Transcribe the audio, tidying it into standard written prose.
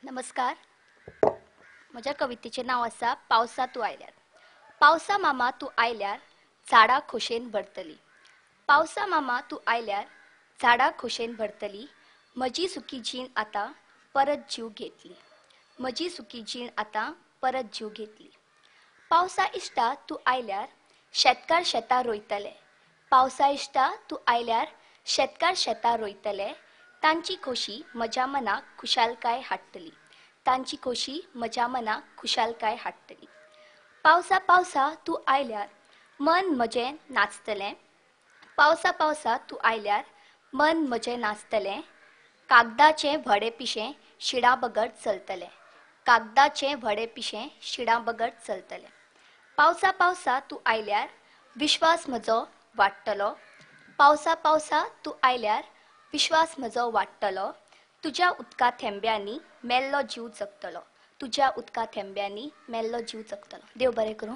नमस्कार. म्हज्या कवितेचें नांव आसा पावसा तूं आयल्यार. पावसा मामा तूं आयल्यार झाडां खोशेन भरतलीं. पावसा मामा तूं आयल्यार झाडां खोशेन भरतलीं. म्हजी सुकी जीण आतां परत जीव घेतली. म्हजी सुकी जीण आतां परत जीव घेतली. पावसा इश्टा तूं आयल्यार शेतकार शेतां रोयतले. पावसा इश्टा तूं आयल्यार शेतकार शेतां रोयतले. तांची खोशी म्हज्या मनाक खुशालकाय हाडटली. तांची खोशी म्हज्या मनाक खुशालकाय हाडटली. पावसा पावसा तूं आयल्यार मन म्हजें नाचतलें. पावसा पावसा तूं आयल्यार मन म्हजें नाचतलें. कागदाचें व्हडें पिशें शिडां बगत चलतलें. कागदाचें व्हडें पिशें शिडां बगत चलतलें. पावसा पावसा तूं आयल्यार विश्वास म्हजो वाडटलो. पावसा पावसा तूं आयल्यार विश्वास म्हजो वाडटलो. तुज्या उदका थेंब्यांनी मेल्लो जीव जगतलो. तुज्या उदका थेंब्यांनी मेल्लो जीव जगतलो. देव बरें करूं.